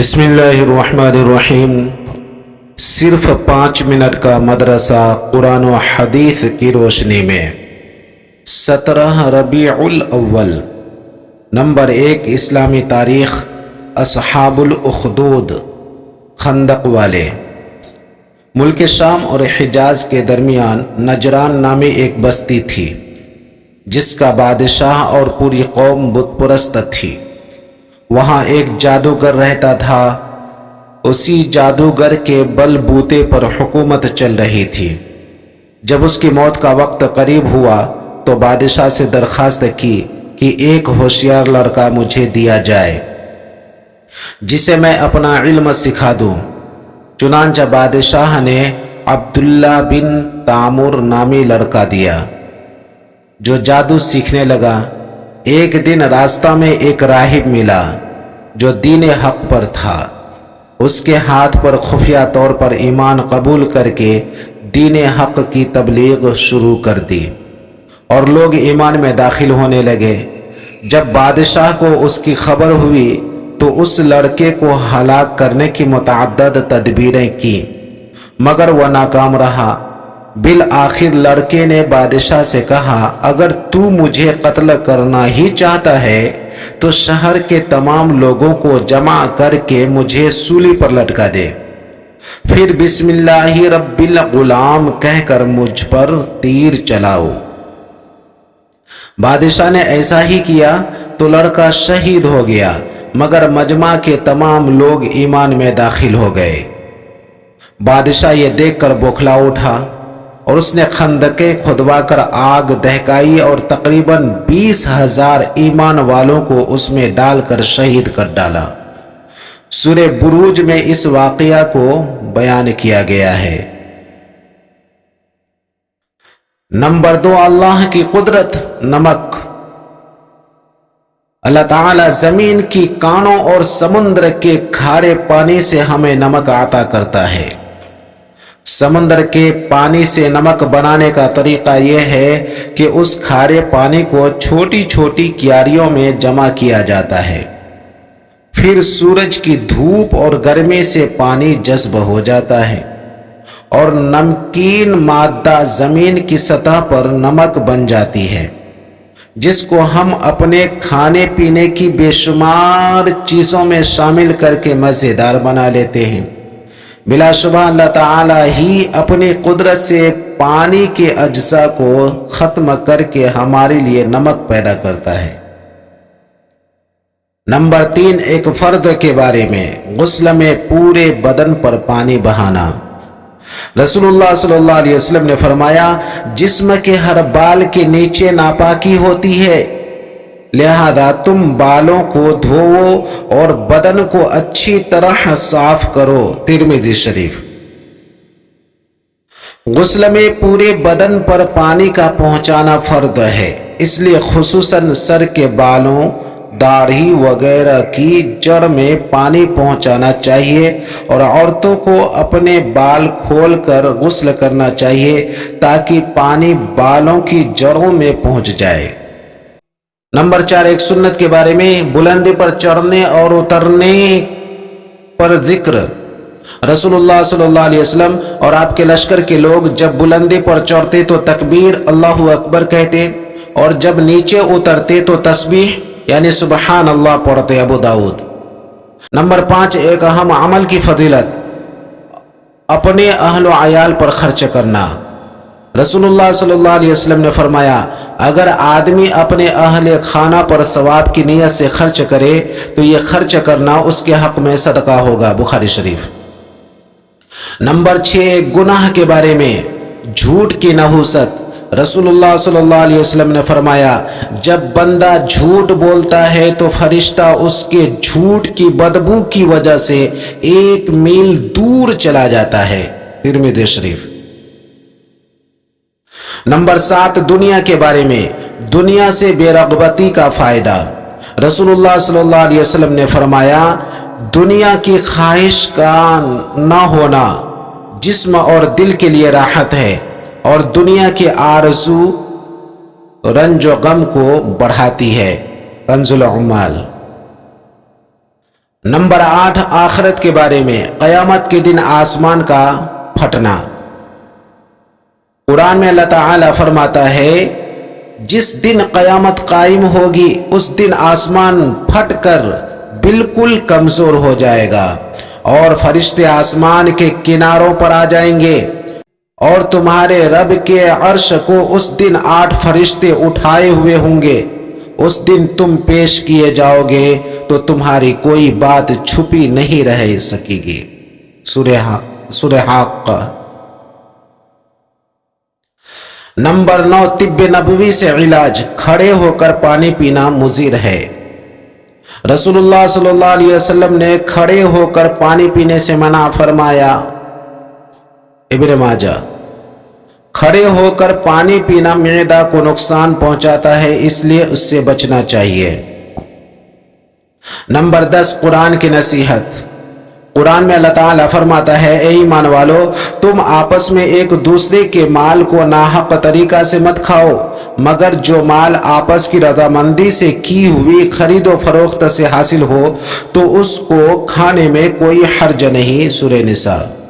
بسم اللہ الرحمن الرحیم۔ صرف 5 منٹ کا مدرسہ قرآن و حدیث کی روشنی میں 17 ربیع الاول۔ نمبر 1 اسلامی تاریخ۔ اصحاب الاخدود، خندق والے۔ ملک شام اور حجاز کے درمیان نجران نامی ایک بستی تھی جس کا بادشاہ اور پوری قوم بت پرست تھی۔ وہاں ایک جادوگر رہتا تھا، اسی جادوگر کے بل بوتے پر حکومت چل رہی تھی۔ جب اس کی موت کا وقت قریب ہوا تو بادشاہ سے درخواست کی کہ ایک ہوشیار لڑکا مجھے دیا جائے جسے میں اپنا علم سکھا دوں۔ چنانچہ بادشاہ نے عبداللہ بن تامر نامی لڑکا دیا جو جادو سیکھنے لگا۔ ایک دن راستہ میں ایک راہب ملا جو دین حق پر تھا۔ اس کے ہاتھ پر خفیہ طور پر ایمان قبول کر کے دین حق کی تبلیغ شروع کر دی اور لوگ ایمان میں داخل ہونے لگے۔ جب بادشاہ کو اس کی خبر ہوئی تو اس لڑکے کو ہلاک کرنے کی متعدد تدبیریں کی مگر وہ ناکام رہا۔ بالآخر لڑکے نے بادشاہ سے کہا، اگر تو مجھے قتل کرنا ہی چاہتا ہے تو شہر کے تمام لوگوں کو جمع کر کے مجھے سولی پر لٹکا دے، پھر بسم اللہ رب الغلام کہہ کر مجھ پر تیر چلاؤ۔ بادشاہ نے ایسا ہی کیا تو لڑکا شہید ہو گیا مگر مجمع کے تمام لوگ ایمان میں داخل ہو گئے۔ بادشاہ یہ دیکھ کر بوکھلا اٹھا اور اس نے خندقیں کھدوا کر آگ دہکائی اور تقریباً 20,000 ایمان والوں کو اس میں ڈال کر شہید کر ڈالا۔ سورہ بروج میں اس واقعہ کو بیان کیا گیا ہے۔ نمبر 2 اللہ کی قدرت، نمک۔ اللہ تعالیٰ زمین کی کانوں اور سمندر کے کھارے پانی سے ہمیں نمک عطا کرتا ہے۔ سمندر کے پانی سے نمک بنانے کا طریقہ یہ ہے کہ اس کھارے پانی کو چھوٹی چھوٹی کیاریوں میں جمع کیا جاتا ہے، پھر سورج کی دھوپ اور گرمی سے پانی جذب ہو جاتا ہے اور نمکین مادہ زمین کی سطح پر نمک بن جاتی ہے جس کو ہم اپنے کھانے پینے کی بے شمار چیزوں میں شامل کر کے مزیدار بنا لیتے ہیں۔ بلا شبہ اللہ تعالیٰ ہی اپنی قدرت سے پانی کے اجزاء کو ختم کر کے ہمارے لیے نمک پیدا کرتا ہے۔ نمبر 3 ایک فرد کے بارے میں، غسل میں پورے بدن پر پانی بہانا۔ رسول اللہ صلی اللہ علیہ وسلم نے فرمایا، جسم کے ہر بال کے نیچے ناپاکی ہوتی ہے، لہذا تم بالوں کو دھوؤ اور بدن کو اچھی طرح صاف کرو۔ ترمذی شریف۔ غسل میں پورے بدن پر پانی کا پہنچانا فرض ہے، اس لیے خصوصاً سر کے بالوں، داڑھی وغیرہ کی جڑ میں پانی پہنچانا چاہیے اور عورتوں کو اپنے بال کھول کر غسل کرنا چاہیے تاکہ پانی بالوں کی جڑوں میں پہنچ جائے۔ نمبر 4 ایک سنت کے بارے میں، بلندی پر چڑھنے اور اترنے پر ذکر۔ رسول اللہ صلی اللہ علیہ وسلم اور آپ کے لشکر کے لوگ جب بلندی پر چڑھتے تو تکبیر اللہ اکبر کہتے اور جب نیچے اترتے تو تسبیح یعنی سبحان اللہ پڑھتے۔ ابو داؤد۔ نمبر 5 ایک اہم عمل کی فضیلت، اپنے اہل و عیال پر خرچ کرنا۔ رسول اللہ صلی اللہ علیہ وسلم نے فرمایا، اگر آدمی اپنے اہل خانہ پر ثواب کی نیت سے خرچ کرے تو یہ خرچ کرنا اس کے حق میں صدقہ ہوگا۔ بخاری شریف۔ نمبر 6 گناہ کے بارے میں، جھوٹ کی نحوست۔ رسول اللہ صلی اللہ علیہ وسلم نے فرمایا، جب بندہ جھوٹ بولتا ہے تو فرشتہ اس کے جھوٹ کی بدبو کی وجہ سے 1 میل دور چلا جاتا ہے۔ ترمذی شریف۔ نمبر 7 دنیا کے بارے میں، دنیا سے بے رغبتی کا فائدہ۔ رسول اللہ صلی اللہ علیہ وسلم نے فرمایا، دنیا کی خواہش کا نہ ہونا جسم اور دل کے لیے راحت ہے اور دنیا کی آرزو رنج و غم کو بڑھاتی ہے۔ کنز العمال۔ نمبر 8 آخرت کے بارے میں، قیامت کے دن آسمان کا پھٹنا۔ قرآن میں اللہ تعالیٰ فرماتا ہے جس دن قیامت قائم ہوگی اس دن آسمان پھٹ کر بالکل کمزور ہو جائے گا اور فرشتے آسمان کے کناروں پر آ جائیں گے اور تمہارے رب کے عرش کو اس دن 8 فرشتے اٹھائے ہوئے ہوں گے۔ اس دن تم پیش کیے جاؤ گے تو تمہاری کوئی بات چھپی نہیں رہ سکے گی۔ سورہ حاقہ۔ نمبر 9 طب نبوی سے علاج، کھڑے ہو کر پانی پینا مضر ہے۔ رسول اللہ صلی اللہ علیہ وسلم نے کھڑے ہو کر پانی پینے سے منع فرمایا۔ ابن ماجہ۔ کھڑے ہو کر پانی پینا معدہ کو نقصان پہنچاتا ہے، اس لیے اس سے بچنا چاہیے۔ نمبر 10 قرآن کی نصیحت۔ قرآن میں اللہ تعالیٰ فرماتا ہے اے ایمان والو، تم آپس میں ایک دوسرے کے مال کو ناحق طریقہ سے مت کھاؤ، مگر جو مال آپس کی رضامندی سے کی ہوئی خرید و فروخت سے حاصل ہو تو اس کو کھانے میں کوئی حرج نہیں۔ سورہ نساء۔